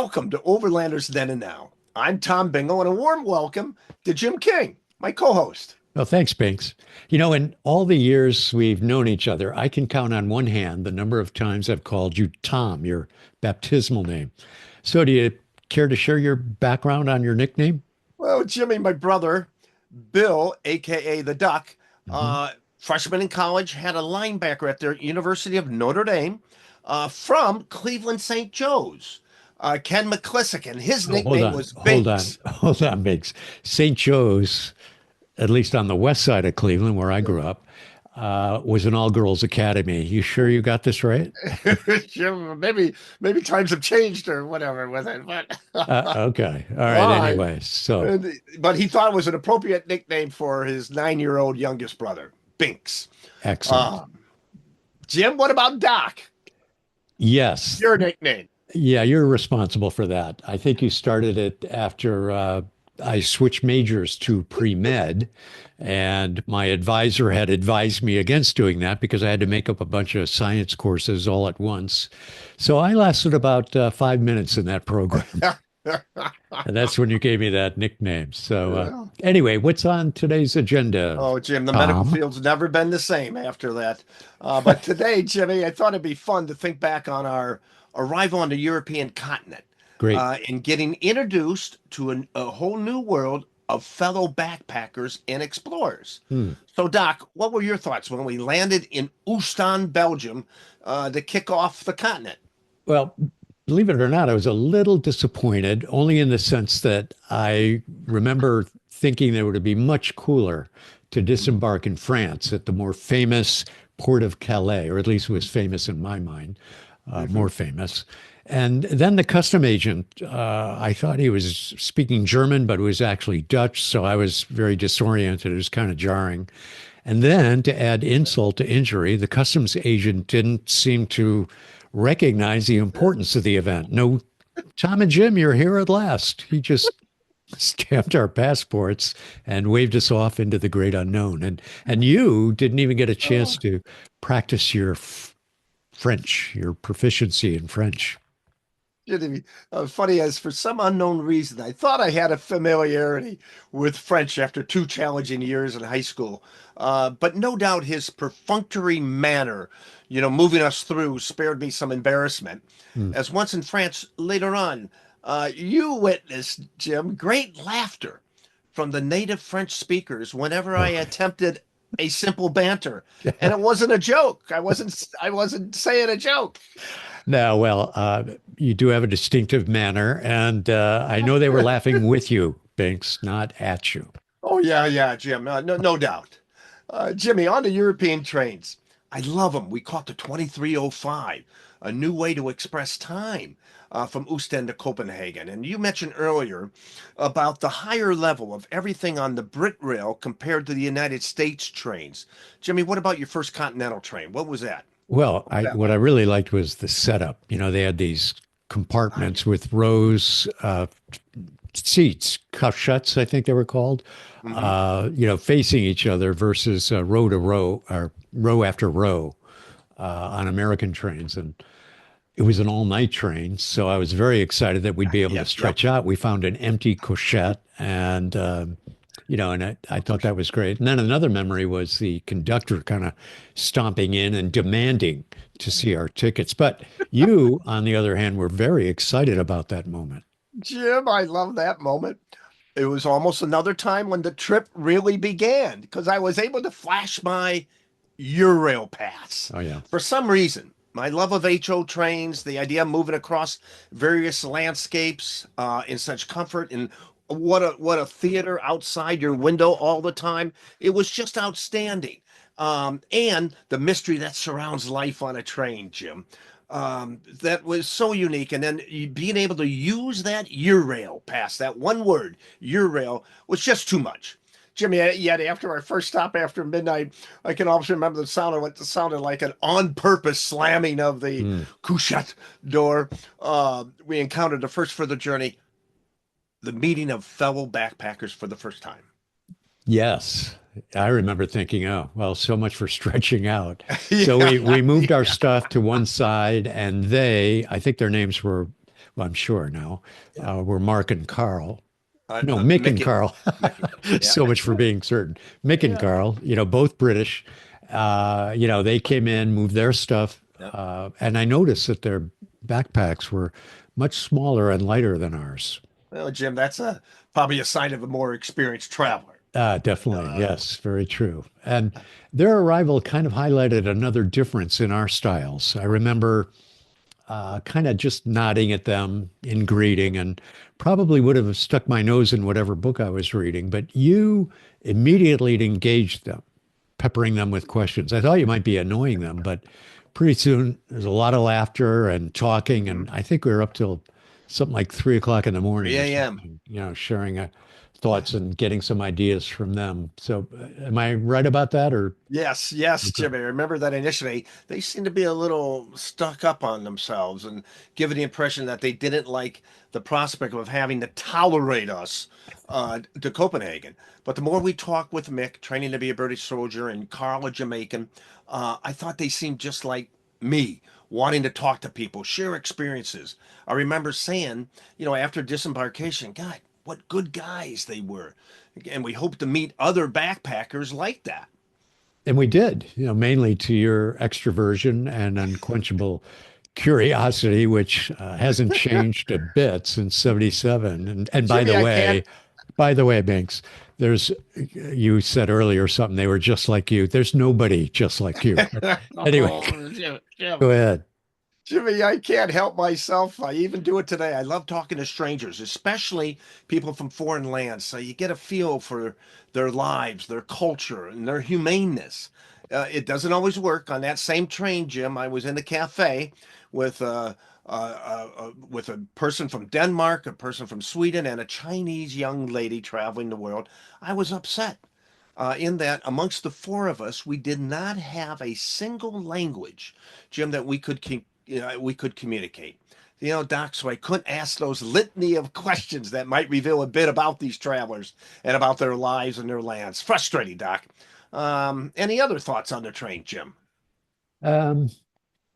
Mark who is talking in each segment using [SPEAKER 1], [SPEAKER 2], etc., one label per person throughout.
[SPEAKER 1] Welcome to Overlanders Then and Now. I'm Tom Bingle, and a warm welcome to Jim King, my co-host.
[SPEAKER 2] Well, thanks, Binks. In all the years we've known each other, I can count on one hand the number of times I've called you Tom, your baptismal name. So, do you care to share your background on your nickname?
[SPEAKER 1] Well, Jimmy, my brother, Bill, aka the Duck,
[SPEAKER 2] Hmm.
[SPEAKER 1] uh, freshman in college, had a linebacker at the University of Notre Dame from Cleveland St. Joe's, Ken McClissick, and his
[SPEAKER 2] Oh, hold
[SPEAKER 1] nickname
[SPEAKER 2] on,
[SPEAKER 1] was
[SPEAKER 2] hold on,
[SPEAKER 1] Binks.
[SPEAKER 2] hold on, Binks. St. Joe's, at least on the west side of Cleveland, where I grew up, was an all-girls academy. You sure you got this right?
[SPEAKER 1] Jim, maybe times have changed or whatever with it, but
[SPEAKER 2] Okay. All
[SPEAKER 1] all
[SPEAKER 2] right.
[SPEAKER 1] right.
[SPEAKER 2] Anyway, so
[SPEAKER 1] But he thought it was an appropriate nickname for his 9-year-old youngest brother, Binks.
[SPEAKER 2] excellent.
[SPEAKER 1] Um, Jim, what about Doc?
[SPEAKER 2] Yes.
[SPEAKER 1] Your nickname.
[SPEAKER 2] Yeah, you're responsible for that. I think you started it after I switched majors to pre-med, and my advisor had advised me against doing that because I had to make up a bunch of science courses all at once. So I lasted about 5 minutes in that program, and that's when you gave me that nickname. So anyway, what's on today's agenda,
[SPEAKER 1] Oh, Jim, the medical
[SPEAKER 2] Tom?
[SPEAKER 1] field's never been the same after that. But today, Jimmy, I thought it'd be fun to think back on our arrival on the European continent
[SPEAKER 2] Great.
[SPEAKER 1] and getting introduced to a whole new world of fellow backpackers and explorers.
[SPEAKER 2] Hmm.
[SPEAKER 1] So, Doc, what were your thoughts when we landed in Oostende, Belgium, to kick off the continent?
[SPEAKER 2] Well, believe it or not, I was a little disappointed, only in the sense that I remember thinking that it would be much cooler to disembark in France at the more famous port of Calais, or at least it was famous in my mind,
[SPEAKER 1] Mm-hmm.
[SPEAKER 2] more famous. And then the custom agent, I thought he was speaking German, but it was actually Dutch. So I was very disoriented. It was kind of jarring. And then to add insult to injury, the customs agent didn't seem to recognize the importance of the event. No, Tom and Jim, you're here at last. He just stamped our passports and waved us off into the great unknown. And you didn't even get a chance to practice your French, your proficiency in French.
[SPEAKER 1] Funny as for some unknown reason, I thought I had a familiarity with French after 2 challenging years in high school. But no doubt his perfunctory manner, moving us through spared me some embarrassment.
[SPEAKER 2] Hmm.
[SPEAKER 1] As once in France later on, you witnessed, Jim, great laughter from the native French speakers whenever I
[SPEAKER 2] Oh.
[SPEAKER 1] attempted a simple banter. And it wasn't a joke. I wasn't saying a joke.
[SPEAKER 2] Now, well, you do have a distinctive manner, and I know they were laughing with you, Binks, not at you.
[SPEAKER 1] Oh yeah, yeah, Jim. No doubt. Jimmy, on the European trains, I love them. We caught the 2305, a new way to express time from Oostende to Copenhagen. And you mentioned earlier about the higher level of everything on the Brit Rail compared to the United States trains. Jimmy, what about your first Continental train? What was that?
[SPEAKER 2] Well,
[SPEAKER 1] What was that
[SPEAKER 2] what I
[SPEAKER 1] like?
[SPEAKER 2] really liked was the setup. They had these
[SPEAKER 1] Right.
[SPEAKER 2] compartments with rows, seats, cush I think they were called,
[SPEAKER 1] Hmm.
[SPEAKER 2] facing each other versus row to row or row after row on American trains. And it was an all-night train, so I was very excited that we'd be able to
[SPEAKER 1] Yep, yep.
[SPEAKER 2] stretch out. We found an empty cochette, and and I thought that was great. And then another memory was the conductor kind of stomping in and demanding to see our tickets. But you, on the other hand, were very excited about that moment.
[SPEAKER 1] Jim, I love that moment. It was almost another time when the trip really began because I was able to flash my Eurail pass.
[SPEAKER 2] Oh yeah.
[SPEAKER 1] For some reason, my love of HO trains, the idea of moving across various landscapes in such comfort, and what a theater outside your window all the time. It was just outstanding. And the mystery that surrounds life on a train, Jim. That was so unique. And then being able to use that Eurail pass, that one word, Eurail, was just too much. Jimmy, yet after our first stop after midnight, I can always remember the sound of what sounded like an on-purpose slamming of the
[SPEAKER 2] Hmm.
[SPEAKER 1] couchette door. We encountered the first for the journey, the meeting of fellow backpackers for the first time.
[SPEAKER 2] Yes. I remember thinking, oh, well, so much for stretching out. So we
[SPEAKER 1] Yeah,
[SPEAKER 2] moved our
[SPEAKER 1] yeah.
[SPEAKER 2] stuff to one side, and I think their names were I'm sure now,
[SPEAKER 1] Yeah.
[SPEAKER 2] were Mark and Carl. No, Mick and
[SPEAKER 1] Mickey.
[SPEAKER 2] Carl.
[SPEAKER 1] Mickey. Yeah.
[SPEAKER 2] So much for being certain. Mick and
[SPEAKER 1] Yeah.
[SPEAKER 2] Carl, both British. They came in, moved their stuff,
[SPEAKER 1] Yeah.
[SPEAKER 2] and I noticed that their backpacks were much smaller and lighter than ours.
[SPEAKER 1] Well, Jim, that's probably a sign of a more experienced traveler.
[SPEAKER 2] Definitely.
[SPEAKER 1] Uh,
[SPEAKER 2] Yes, very true. And their arrival kind of highlighted another difference in our styles. I remember kind of just nodding at them in greeting and probably would have stuck my nose in whatever book I was reading, but you immediately engaged them, peppering them with questions. I thought you might be annoying them, but pretty soon there's a lot of laughter and talking.
[SPEAKER 1] mhm.
[SPEAKER 2] And I think we were up till something like 3 o'clock in the morning or
[SPEAKER 1] 3 a.m.
[SPEAKER 2] something, sharing thoughts and getting some ideas from them. So, am I right about that? Or,
[SPEAKER 1] Yes, yes,
[SPEAKER 2] okay.
[SPEAKER 1] Jimmy. I remember that initially they seemed to be a little stuck up on themselves and give the impression that they didn't like the prospect of having to tolerate us to Copenhagen. But the more we talked with Mick, training to be a British soldier, and Carl, a Jamaican, I thought they seemed just like me, wanting to talk to people, share experiences. I remember saying, after disembarkation, God, what good guys they were. And we hope to meet other backpackers like that.
[SPEAKER 2] And we did, mainly to your extroversion and unquenchable curiosity, which hasn't changed a bit since '77. And
[SPEAKER 1] Jimmy, I can't.
[SPEAKER 2] by the way, Banks, there's, you said earlier something, they were just like you. There's nobody just like you. But anyway,
[SPEAKER 1] Oh,
[SPEAKER 2] go ahead.
[SPEAKER 1] Jimmy, I can't help myself. I even do it today. I love talking to strangers, especially people from foreign lands. So you get a feel for their lives, their culture, and their humaneness. It doesn't always work. On that same train, Jim, I was in a cafe with with a person from Denmark, a person from Sweden, and a Chinese young lady traveling the world. I was upset in that amongst the four of us, we did not have a single language, Jim, that we could communicate. Doc, so I couldn't ask those litany of questions that might reveal a bit about these travelers and about their lives and their lands. Frustrating, Doc. Any other thoughts on the train, Jim?
[SPEAKER 2] Um,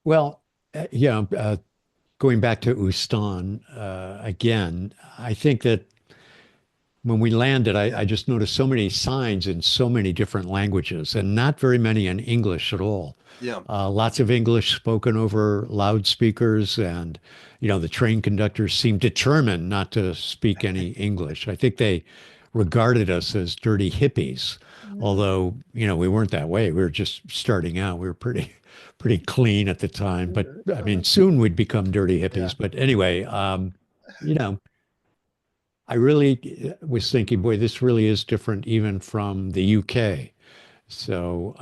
[SPEAKER 2] well, going back to Oostende again, I think that when we landed, I
[SPEAKER 1] Yeah,
[SPEAKER 2] just noticed so many signs in so many different languages and not very many in English at all.
[SPEAKER 1] yeah,
[SPEAKER 2] Lots of English spoken over loudspeakers, and the train conductors seemed determined not to speak any English. I think they regarded us as dirty hippies, although we weren't that way. We were just starting out. We were pretty clean at the time, but I mean, soon we'd become dirty
[SPEAKER 1] yeah.
[SPEAKER 2] hippies. But anyway, you know, I really was thinking, boy, this really is different even from the UK. So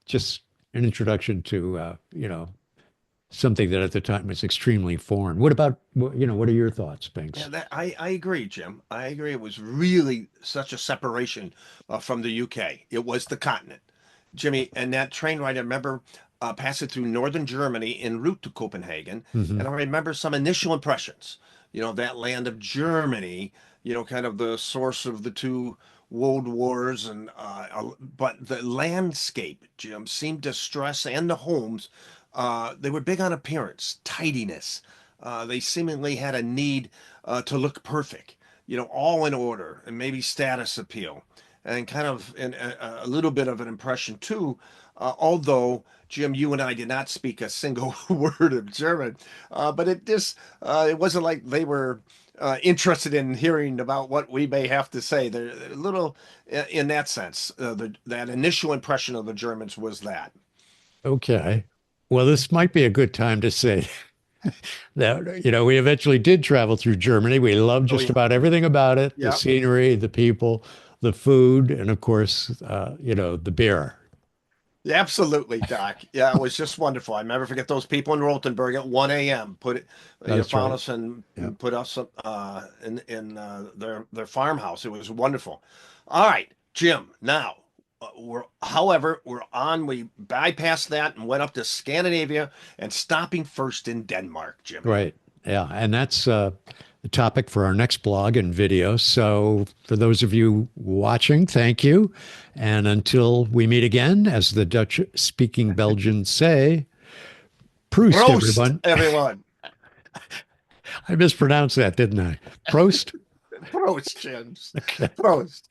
[SPEAKER 2] just an introduction to, something that at the time was extremely foreign. What about, what are your thoughts,
[SPEAKER 1] Yeah,
[SPEAKER 2] Banks?
[SPEAKER 1] I agree, Jim. I agree. It was really such a separation from the UK. It was the continent, Jimmy. And that train ride, I remember passing through northern Germany en route to Copenhagen,
[SPEAKER 2] Hmm.
[SPEAKER 1] and I remember some initial impressions. That land of Germany. Kind of the source of the two world wars, and but the landscape, Jim, seemed to stress, and the homes. They were big on appearance, tidiness. They seemingly had a need to look perfect, all in order, and maybe status appeal, and kind of a little bit of an impression too. Although, Jim, you and I did not speak a single word of German, but it wasn't like they were interested in hearing about what we may have to say. They're a little, in that sense, that initial impression of the Germans was that.
[SPEAKER 2] Okay. Well, this might be a good time to say that, we eventually did travel through Germany. We loved
[SPEAKER 1] Oh
[SPEAKER 2] just
[SPEAKER 1] yeah,
[SPEAKER 2] about everything about it, the
[SPEAKER 1] yeah.
[SPEAKER 2] scenery, the people, the food, and of course, the beer.
[SPEAKER 1] Yeah, absolutely, Doc. Yeah, it was just wonderful. I never forget those people in Rothenburg at 1 a.m.
[SPEAKER 2] That's
[SPEAKER 1] Found
[SPEAKER 2] right.
[SPEAKER 1] us and
[SPEAKER 2] Yeah.
[SPEAKER 1] put us in their farmhouse. It was wonderful. All right, Jim. Now we bypassed that and went up to Scandinavia and stopping first in Denmark, Jimmy.
[SPEAKER 2] Right. Yeah. And that's the topic for our next blog and video. So, for those of you watching, thank you. And until we meet again, as the Dutch speaking Belgians say, Proust,
[SPEAKER 1] Prost,
[SPEAKER 2] everyone.
[SPEAKER 1] everyone.
[SPEAKER 2] I mispronounced that, didn't I? Prost?
[SPEAKER 1] Prost, James.
[SPEAKER 2] Okay.
[SPEAKER 1] Prost.